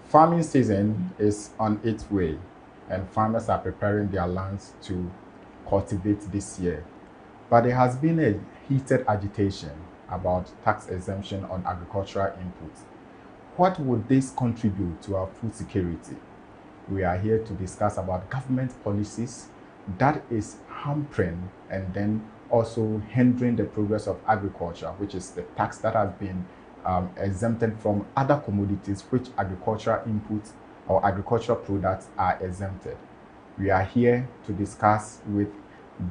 Farming season is on its way, and farmers are preparing their lands to cultivate this year. But there has been a heated agitation about tax exemption on agricultural inputs. What would this contribute to our food security? We are here to discuss about government policies that is hampering and then also hindering the progress of agriculture, which is the tax that has been exempted from other commodities which agricultural inputs or agricultural products are exempted. We are here to discuss with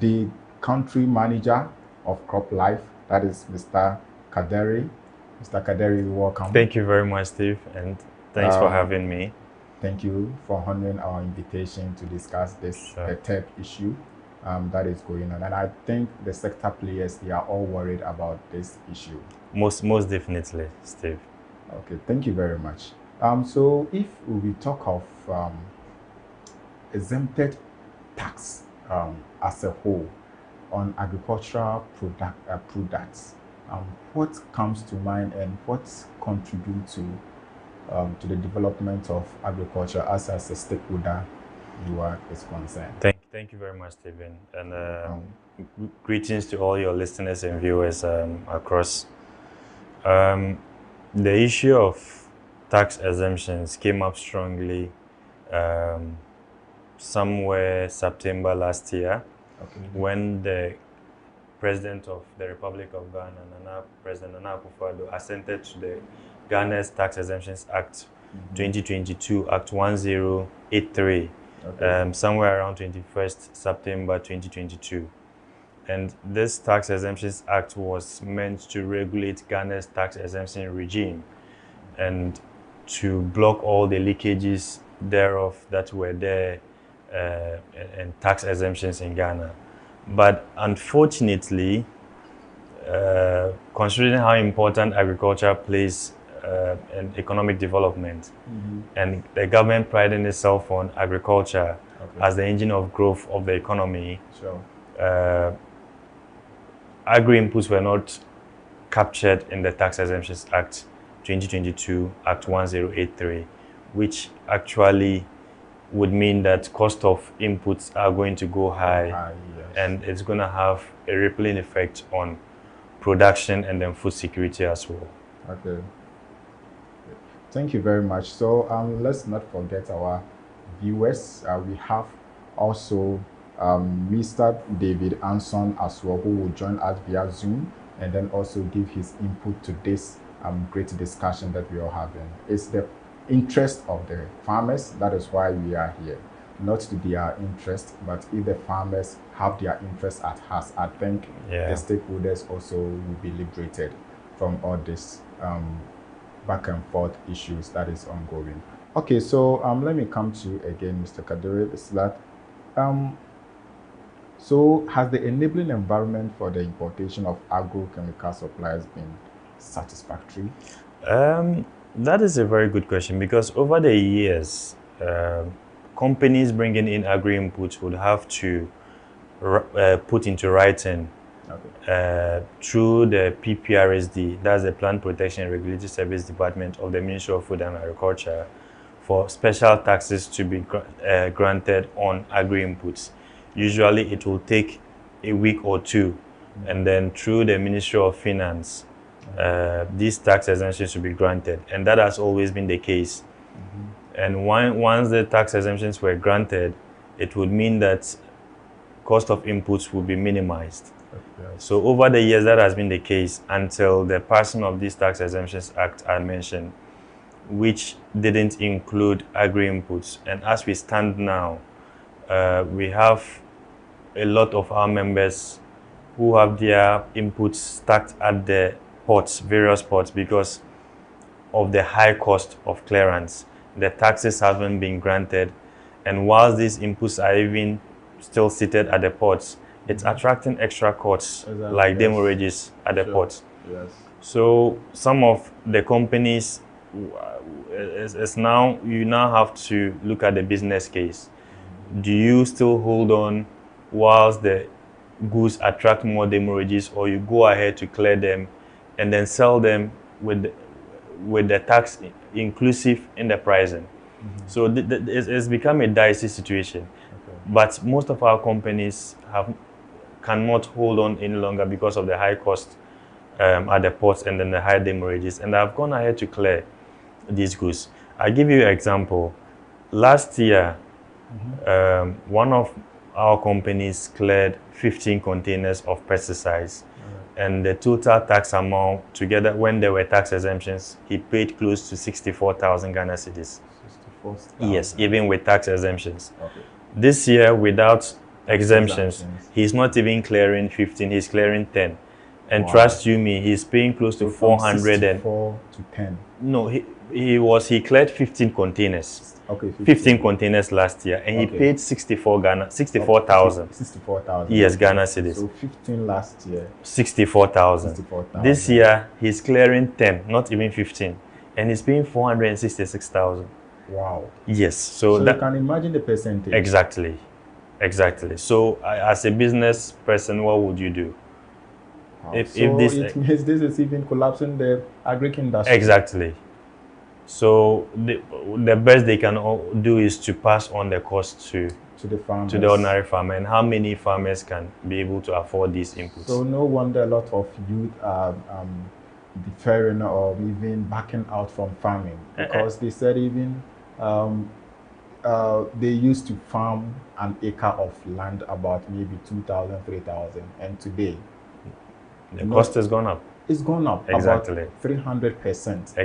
the country manager of Crop Life, that is Mr. Kaderi. Mr. Kaderi, welcome. Thank you very much, Steve, and thanks for having me. Thank you for honoring our invitation to discuss this third issue that is going on. And I think the sector players, they are all worried about this issue. Most definitely, Steve. Okay, thank you very much. So if we talk of exempted tax as a whole on agricultural products, what comes to mind and what contributes to the development of agriculture as a stakeholder is concerned? Thank you very much, Stephen, and greetings to all your listeners and viewers across. The issue of tax exemptions came up strongly somewhere September last year, when the President of the Republic of Ghana, President Nana Akufo-Addo, assented to the Ghana's Tax Exemptions Act 2022, Act 1083, somewhere around 21st September 2022. And this Tax Exemptions Act was meant to regulate Ghana's tax exemption regime and to block all the leakages thereof that were there and tax exemptions in Ghana. But unfortunately, considering how important agriculture plays in economic development, and the government priding itself on agriculture as the engine of growth of the economy, agri-inputs were not captured in the Tax Exemptions Act 2022, Act 1083, which actually would mean that cost of inputs are going to go high, and it's going to have a rippling effect on production and then food security as well. Okay. Thank you very much. So let's not forget our viewers. We have also Mr. David Anson as well, who will join us via Zoom and then also give his input to this great discussion that we are having. It's the interest of the farmers, that is why we are here. Not to their interest, but if the farmers have their interest at heart, I think the stakeholders also will be liberated from all this back and forth issues that is ongoing. Okay, so let me come to you again, Mr. Kaderi. It's that, so has the enabling environment for the importation of agrochemical supplies been satisfactory? That is a very good question, because over the years, companies bringing in agri-inputs would have to put into writing through the PPRSD, that's the Plant Protection and Regulatory Service Department of the Ministry of Food and Agriculture, for special taxes to be granted on agri-inputs. Usually it will take a week or two, and then through the Ministry of Finance, these tax exemptions should be granted, and that has always been the case. And once the tax exemptions were granted, it would mean that cost of inputs will be minimized. So over the years, that has been the case until the passing of this Tax Exemptions Act I mentioned, which didn't include agri-inputs. And as we stand now, we have a lot of our members who have their inputs stacked at the ports, various ports, because of the high cost of clearance. The taxes haven't been granted, and whilst these inputs are even still seated at the ports, it's attracting extra costs like demurrages at the ports. Yes. So some of the companies is now, you now have to look at the business case. Do you still hold on whilst the goods attract more demurrages, or you go ahead to clear them and then sell them with the tax inclusive in the pricing? So it's become a dicey situation. But most of our companies cannot hold on any longer because of the high cost at the ports and then the high demurrages, and I've gone ahead to clear these goods. I'll give you an example. Last year, one of our companies cleared 15 containers of pesticides, and the total tax amount together, when there were tax exemptions, he paid close to 64,000 Ghana cedis. 64,000. Yes, even with tax exemptions. Okay. This year, without exemptions, he's not even clearing 15, he's clearing 10. And trust you me, he's paying close to 400 64 to 10. No, he cleared 15 containers. Okay, 15 containers last year, and he paid 64,000. 64,000. Yes, Ghana cedis. So 15 last year. 64,000. 64,000. This year he's clearing 10, not even 15, and he's paying 466,000. Wow. Yes. So you that, can imagine the percentage. Exactly. So as a business person, what would you do? Wow. If it this means this is even collapsing the agric industry. Exactly. So the best they can do is to pass on the cost to the farmers, to the ordinary farmer. And how many farmers can be able to afford these inputs? So no wonder a lot of youth are deferring or even backing out from farming, because they said even they used to farm an acre of land about maybe 2,000, 3,000, and today the cost has gone up. It's gone up exactly about 300%.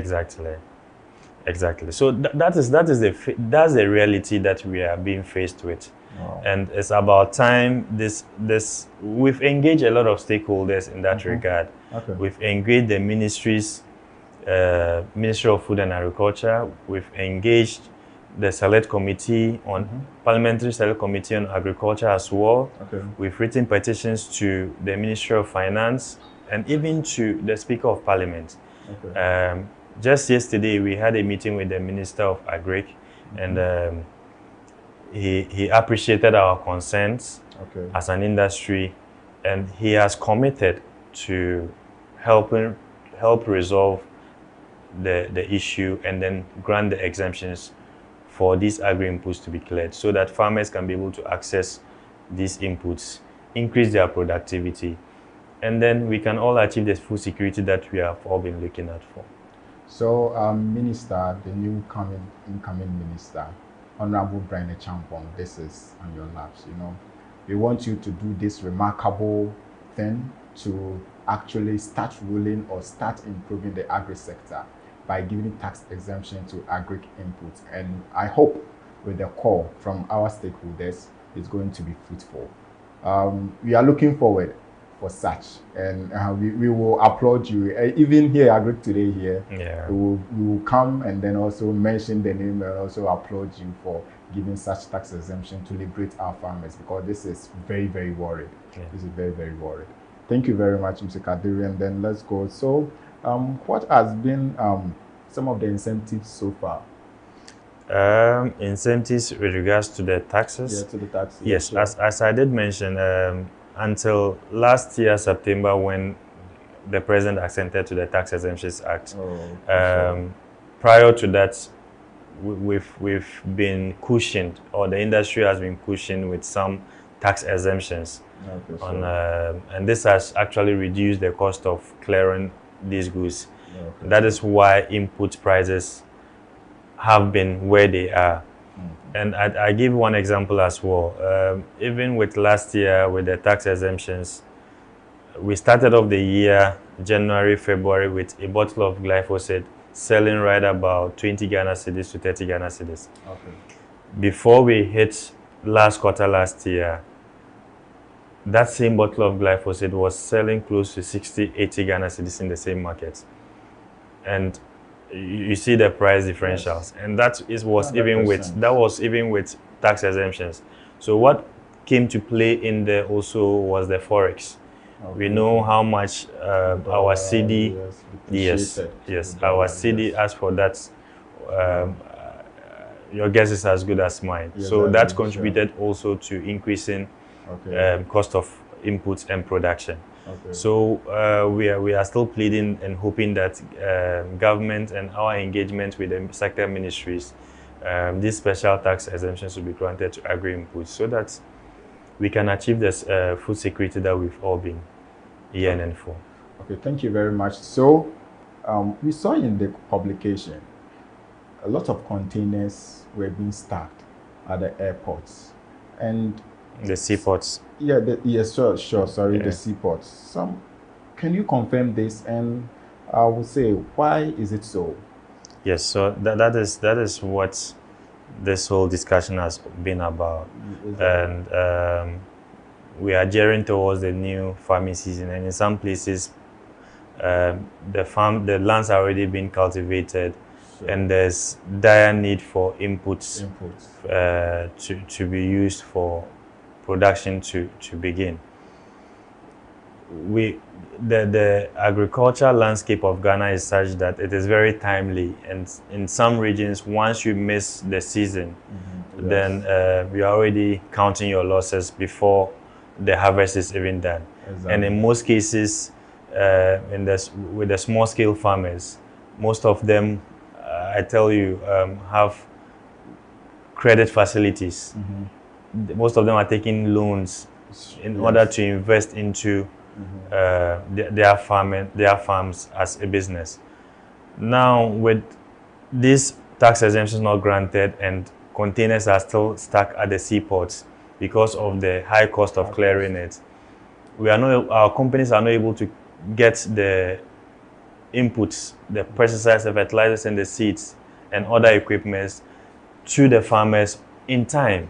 Exactly. So that's the reality that we are being faced with. Wow. And it's about time we've engaged a lot of stakeholders in that regard. Okay. We've engaged the ministries, Ministry of Food and Agriculture. We've engaged the Select Committee on Parliamentary Select Committee on Agriculture as well. Okay. We've written petitions to the Ministry of Finance and even to the Speaker of Parliament. Okay. Just yesterday, we had a meeting with the Minister of Agric, and he appreciated our concerns as an industry, and he has committed to help resolve the issue and then grant the exemptions for these agri-inputs to be cleared, so that farmers can be able to access these inputs, increase their productivity, and then we can all achieve the food security that we have all been looking at for. So, Minister, the new incoming Minister, Honorable Brian Champong, this is on your laps. You know, we want you to do this remarkable thing to actually start ruling or start improving the agri sector by giving tax exemption to agric inputs. And I hope with the call from our stakeholders, it's going to be fruitful. We are looking forward for such, and we will applaud you. Even here, AgricToday here, we will come and then also mention the name and also applaud you for giving such tax exemption to liberate our farmers, because this is very, very worried. This is very, very worried. Thank you very much, Mr. Kadiri, and then let's go. So, what has been some of the incentives so far? Incentives with regards to the taxes? Yeah, to the taxes. Yes, sure. as I did mention, until last year, September, when the President assented to the Tax Exemptions Act. Prior to that, we've been cushioned, or the industry has been cushioned with some tax exemptions. And this has actually reduced the cost of clearing these goods. That is why input prices have been where they are. And I give one example as well. Even with last year, with the tax exemptions, we started off the year, January, February, with a bottle of glyphosate selling right about 20 Ghana cedis to 30 Ghana cedis. Before we hit last quarter last year, that same bottle of glyphosate was selling close to 60, 80 Ghana cedis in the same market. And you see the price differentials. Yes. And was even with tax exemptions. So what came to play in there also was the forex. Okay. We know how much our CD, yes, our CD, as for that, your guess is as good as mine. Yes, so that contributed also to increasing cost of inputs and production. Okay. So we are still pleading and hoping that government and our engagement with the sector ministries, these special tax exemptions will be granted to agri-inputs so that we can achieve this food security that we've all been yearning for. Okay, thank you very much. So we saw in the publication a lot of containers were being stacked at the airports and the seaports. Yeah, the seaports. Can you confirm this? And I would say, why is it so? Yes, so that is what this whole discussion has been about. And we are gearing towards the new farming season, and in some places the land's already been cultivated. Sure. And there's dire need for inputs. To be used for production to begin. The agricultural landscape of Ghana is such that it is very timely, and in some regions, once you miss the season, then you're already counting your losses before the harvest is even done. Exactly. And in most cases, with the small scale farmers, most of them, I tell you, have credit facilities. Most of them are taking loans in order to invest into their farms as a business. Now, with these tax exemptions not granted and containers are still stuck at the seaports because of the high cost of clearing it, our companies are not able to get the inputs, the pesticides, the fertilizers, and the seeds and other equipments to the farmers in time.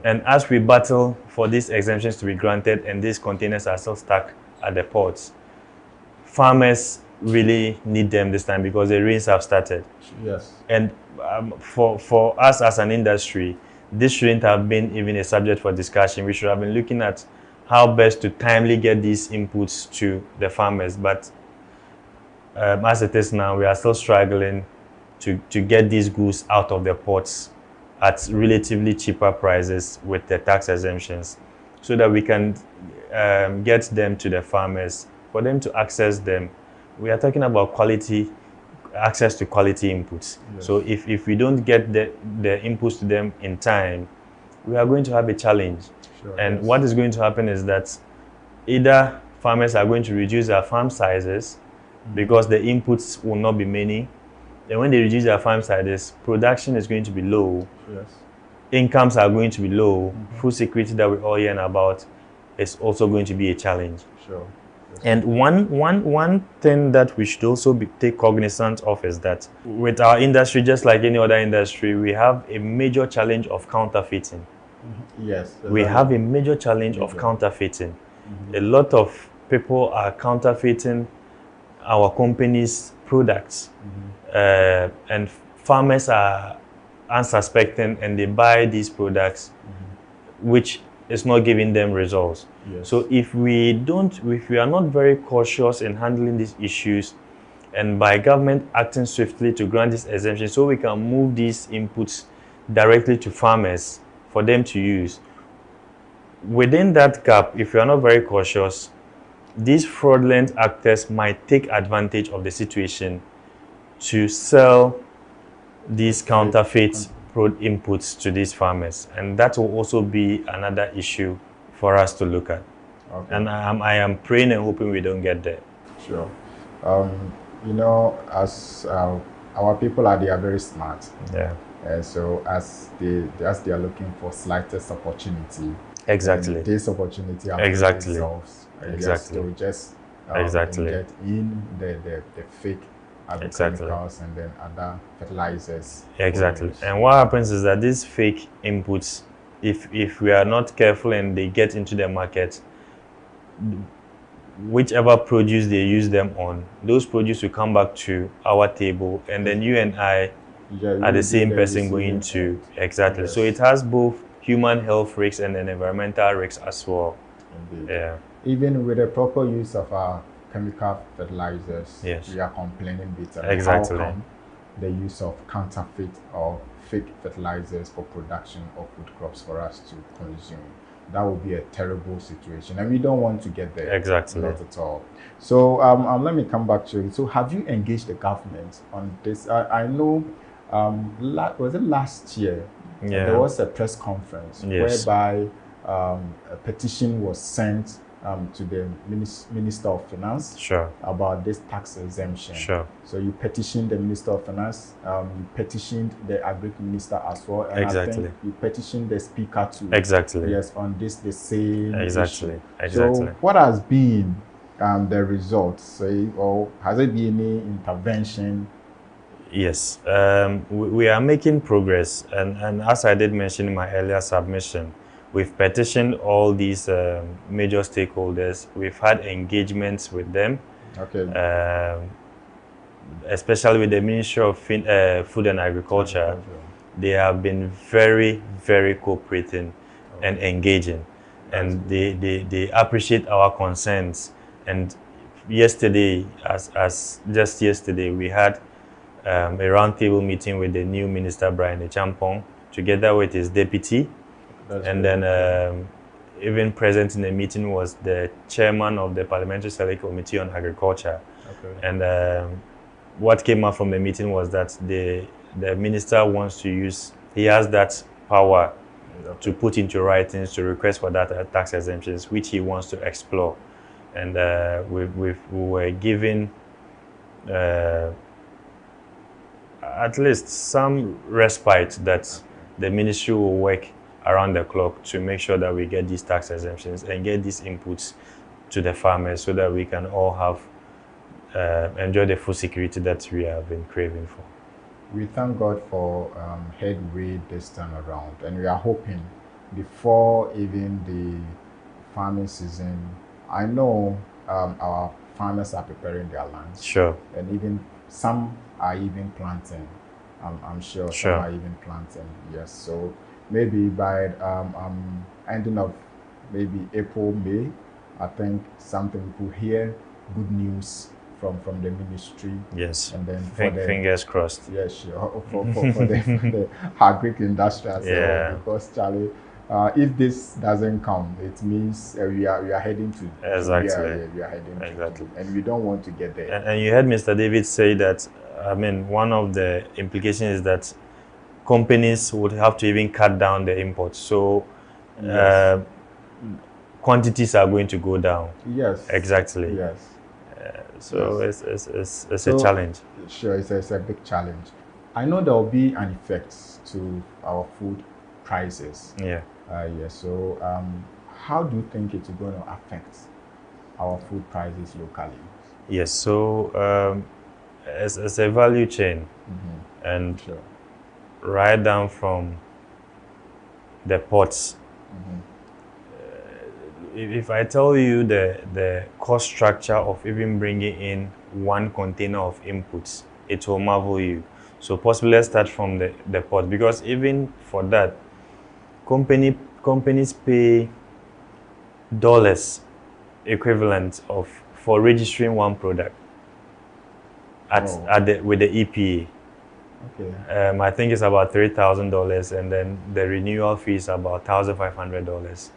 And as we battle for these exemptions to be granted and these containers are still stuck at the ports, farmers really need them this time because the rains have started. Yes. And for us as an industry, this shouldn't have been even a subject for discussion. We should have been looking at how best to timely get these inputs to the farmers. But as it is now, we are still struggling to get these goods out of the ports at relatively cheaper prices with the tax exemptions, so that we can get them to the farmers, for them to access them. We are talking about access to quality inputs. Yes. So if we don't get the inputs to them in time, we are going to have a challenge. Sure, and what is going to happen is that either farmers are going to reduce their farm sizes because the inputs will not be many. And when they reduce their farm sizes, production is going to be low. Yes. Incomes are going to be low. Food security that we all hear about is also going to be a challenge. Sure. Yes. And one thing that we should also take cognizance of is that with our industry, just like any other industry, we have a major challenge of counterfeiting. Yes. We have a major challenge of counterfeiting. A lot of people are counterfeiting our company's products. And farmers are unsuspecting and they buy these products, which is not giving them results. Yes. So if we are not very cautious in handling these issues, and by government acting swiftly to grant this exemption so we can move these inputs directly to farmers for them to use, within that gap, if we are not very cautious, these fraudulent actors might take advantage of the situation to sell these counterfeit inputs to these farmers, and that will also be another issue for us to look at. Okay. And I am praying and hoping we don't get there. Sure. As our people they are very smart. Yeah. So as they are looking for slightest opportunity. Exactly. This opportunity exactly. Exactly. To just get in the fake chemicals and then other fertilizers. Exactly. And what happens is that these fake inputs if we are not careful and they get into the market, whichever produce they use them on, those produce will come back to our table, and then you and I are the same person going to exactly. Yes. So it has both human health risks and then environmental risks as well. Indeed. Yeah. Even with the proper use of our chemical fertilizers, Yes. we are complaining bitterly. Exactly. How come the use of counterfeit or fake fertilizers for production of food crops for us to consume? That would be a terrible situation, and we don't want to get there. Exactly. Not at all. So let me come back to you. So have you engaged the government on this? I know, was it last year? Yeah. There was a press conference whereby a petition was sent to the Minister of Finance about this tax exemption. So you petitioned the Minister of Finance, you petitioned the Agric Minister as well, and I think you petitioned the Speaker too. Yes, on the same issue. So what has been the results, say, or has there been any intervention? Yes, we are making progress, and as I did mention in my earlier submission, we've petitioned all these major stakeholders. We've had engagements with them, especially with the Ministry of Food and Agriculture. They have been very, very cooperating and engaging, and they appreciate our concerns. And yesterday, as just yesterday, we had a roundtable meeting with the new Minister Brian Echampong, together with his deputy. And then even present in the meeting was the chairman of the Parliamentary Select Committee on Agriculture. And what came out from the meeting was that the minister wants to use, he has that power to put into writings to request for that tax exemptions, which he wants to explore. And we were given at least some respite that the ministry will work around the clock to make sure that we get these tax exemptions and get these inputs to the farmers so that we can all have enjoy the food security that we have been craving for. We thank God for headway this time around, and we are hoping before even the farming season, I know our farmers are preparing their lands. And even some are even planting. I'm sure some are even planting. Yes. So maybe by ending of maybe April, May, I think something will hear good news from the ministry. Yes. And then fingers crossed. Yes, sure. For the agric industry as well. Because Charlie, if this doesn't come, it means we are heading to we are heading to, and we don't want to get there. And you heard Mr. David say that. I mean, one of the implications is that companies would have to even cut down the imports. So quantities are going to go down. Yes. Exactly. Yes. So it's a challenge. Sure, it's a big challenge. I know there will be an effect to our food prices. So how do you think it's going to affect our food prices locally? Yes. So it's a value chain, and right down from the ports. If I tell you the cost structure of even bringing in one container of inputs, it will marvel you. So possibly let's start from the port, because even for that, companies pay dollars equivalent for registering one product with the EPA. I think it's about $3,000, and then the renewal fee is about $1,500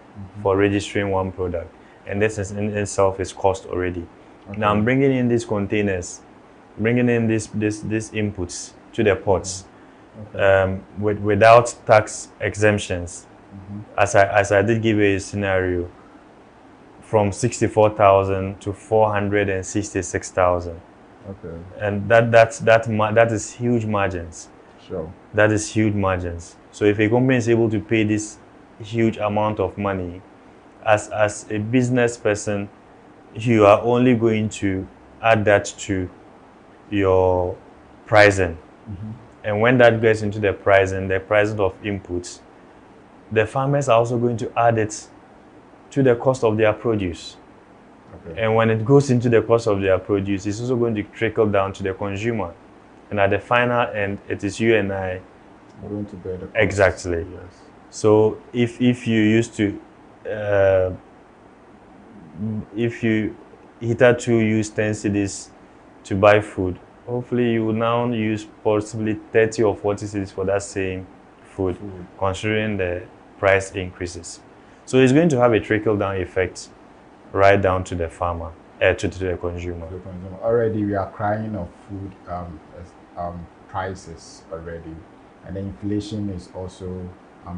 for registering one product, and this in itself is cost already. Now I'm bringing in these containers, bringing in these inputs to the ports without tax exemptions. As I did give you a scenario, from 64,000 to 466,000. And that is huge margins. That is huge margins. So if a company is able to pay this huge amount of money, as a business person, you are only going to add that to your pricing. And when that gets into the pricing of inputs, the farmers are also going to add it to the cost of their produce. Okay. And when it goes into the cost of their produce, it's also going to trickle down to the consumer. And at the final end, it is you and I. We're going to bear the cost. Exactly. Yes. So if you used to, if you hitherto use 10 cedis to buy food, hopefully you will now use possibly 30 or 40 cedis for that same food, considering the price increases. So it's going to have a trickle-down effect right down to the farmer, to the consumer. Already we are crying of food prices already, and the inflation is also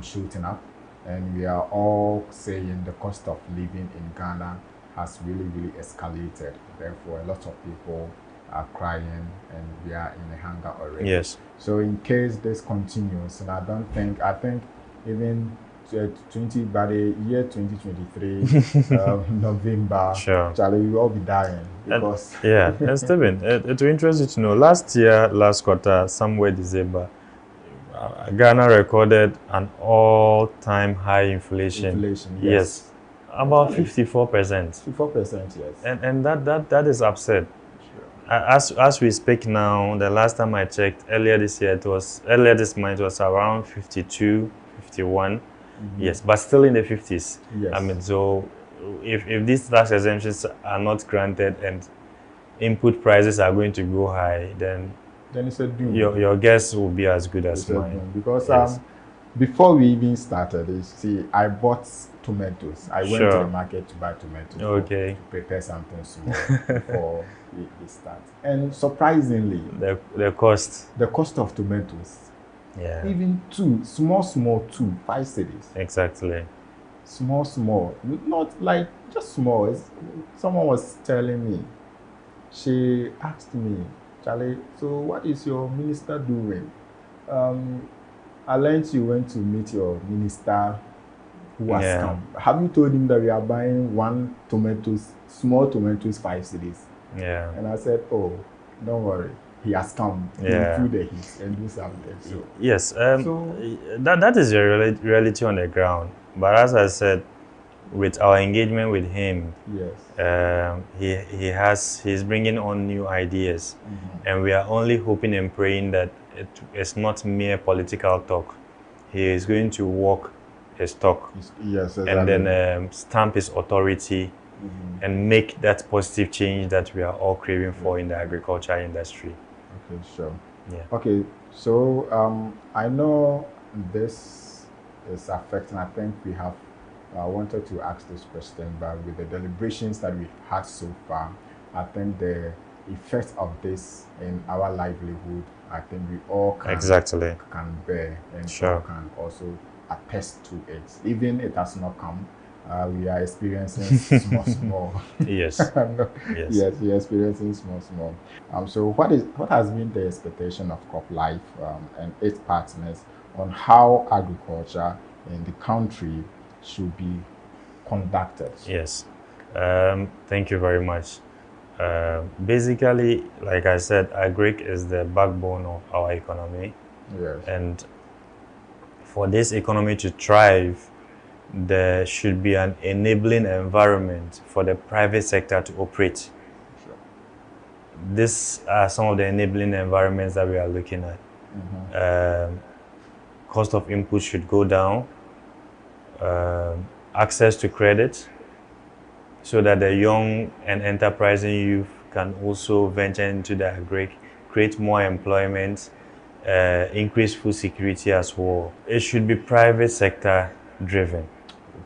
shooting up, and we are all saying the cost of living in Ghana has really escalated. Therefore, a lot of people are crying, and we are in a hunger already. Yes. So in case this continues, and I think even by the year 2023, November, sure, Charlie, we will all be dying because. And Stephen, it will interest you to know. Last quarter, somewhere December, Ghana recorded an all-time high inflation. Yes. About 54%. 54%, yes. And that is absurd. Sure. As we speak now, the last time I checked, earlier this month it was around 52, 51. Mm-hmm. Yes, but still in the 50s. Yes. I mean, so if these tax exemptions are not granted and input prices are going to go high, then it's a doom. Your guess will be as good as mine. Because yes. Before we even started, you see, I bought tomatoes. I went to the market to buy tomatoes. Okay. To prepare something small before we start. And surprisingly, the cost of tomatoes. Yeah. Even small 5 cedis. Exactly. Small, not like just small. Someone was telling me. She asked me, Charlie, so what is your minister doing? I learned you went to meet your minister who has come. Have you told him that we are buying small tomatoes, 5 cedis? Yeah. And I said, oh, don't worry. He has come. He will feel the heat and do something. So, yes. That is a reality on the ground. But as I said, with our engagement with him, yes, he's bringing on new ideas, and we are only hoping and praying that it's not mere political talk. He is going to walk his talk, yes, exactly. And then stamp his authority, and make that positive change that we are all craving for in the agriculture industry. Okay, sure. Yeah. Okay, so I know this is affecting. I think we have. I wanted to ask this question, but with the deliberations that we've had so far, I think the effect of this in our livelihood, I think we all can bear, and can also attest to it. Even it has not come, we are experiencing small. Yes. Yes, we are experiencing small. So what has been the expectation of Crop Life and its partners on how agriculture in the country should be conducted? Yes. Thank you very much. Basically, like I said, agric is the backbone of our economy. Yes. And for this economy to thrive, there should be an enabling environment for the private sector to operate. Sure. These are some of the enabling environments that we are looking at. Cost of input should go down. Access to credit, so that the young and enterprising youth can also venture into the agric, create more employment, increase food security as well. It should be private sector driven.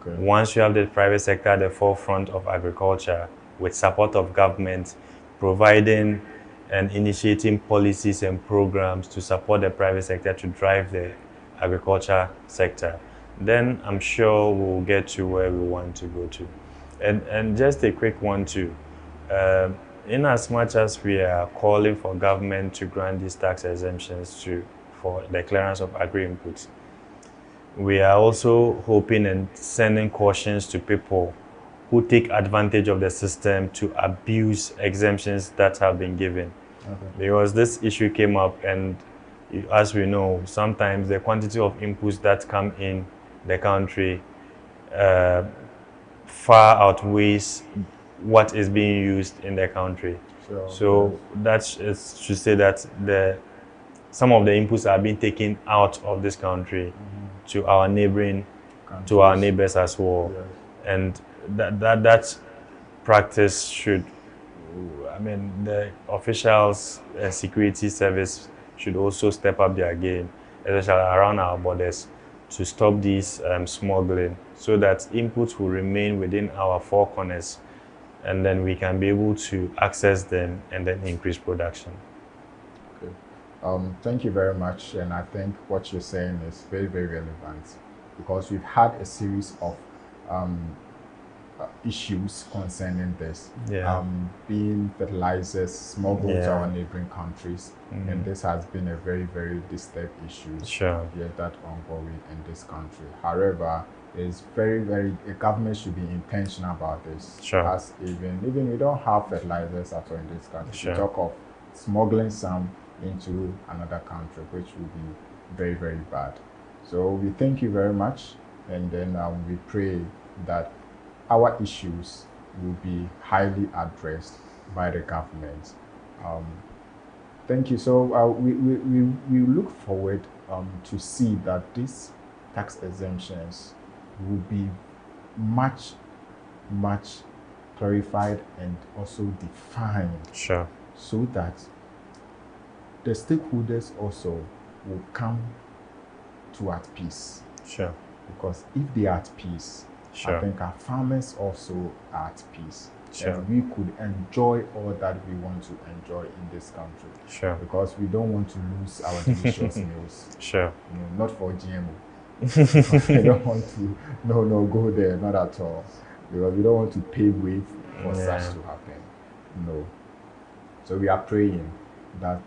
Okay. Once you have the private sector at the forefront of agriculture, with support of government, providing and initiating policies and programs to support the private sector to drive the agriculture sector, then I'm sure we'll get to where we want to go to. And just a quick one too. In as much as we are calling for government to grant these tax exemptions for the clearance of agri-inputs, we are also hoping and sending cautions to people who take advantage of the system to abuse exemptions that have been given. Okay. Because this issue came up, and as we know, sometimes the quantity of inputs that come in the country far outweighs what is being used in the country. Sure. So that is to say that some of the inputs are being taken out of this country to our neighboring, to our neighbors as well. Yes. And that practice should, I mean, the officials and security service should also step up their game, especially around our borders, to stop these smuggling, so that inputs will remain within our four corners, and then we can be able to access them and then increase production. Okay. Thank you very much, and I think what you're saying is very, very relevant, because we've had a series of issues concerning this, being fertilizers smuggled to our neighboring countries, and this has been a very, very disturbed issue. Sure. That ongoing in this country. However, it's the government should be intentional about this. Sure. As even we don't have fertilizers at all in this country. Sure. We talk of smuggling some into another country, which would be very, very bad. So we thank you very much, and then we pray that our issues will be highly addressed by the government. Thank you. So we look forward to see that these tax exemptions will be much clarified and also defined. Sure. So that the stakeholders also will come to at peace. Sure. Because if they are at peace, sure, I think our farmers also are at peace. Sure. And we could enjoy all that we want to enjoy in this country. Sure. Because we don't want to lose our delicious meals. Sure. You know, not for GMO. We don't want to go there, not at all. Because we don't want to pave way for such to happen. No. So we are praying that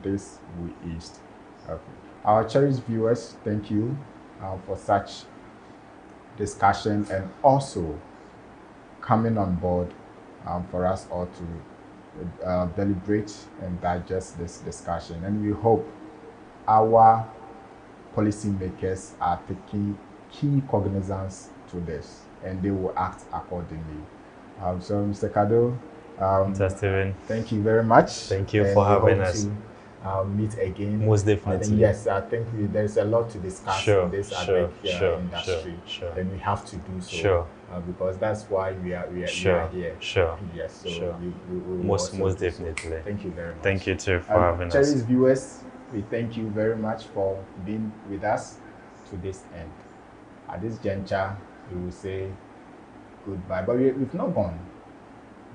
this will ease. Okay. Our cherished viewers, thank you for such discussion, and also coming on board for us all to deliberate and digest this discussion. And we hope our policymakers are taking key cognizance to this, and they will act accordingly. So, Mr. Kado, Mr. Stephen, thank you very much. Thank you for having us. Meet again. Most definitely. Yes, I think there's a lot to discuss in this industry, and we have to do so. Sure. Because that's why we are here. Sure. Yes. So sure. We most definitely. So. Thank you very much. Thank you too for having us. Cherished viewers, we thank you very much for being with us to this end. At this juncture, we will say goodbye, but we've not gone.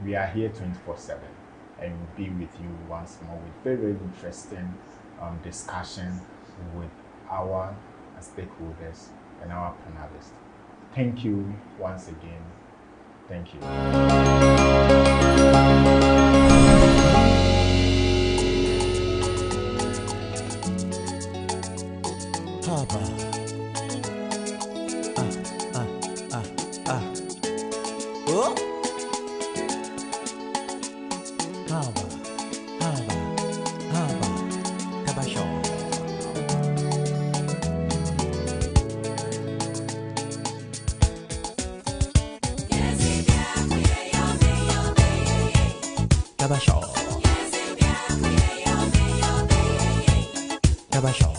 We are here 24/7. And we'll be with you once more with very, very interesting discussion with our stakeholders and our panelists. Thank you once again. Thank you. Tabasho.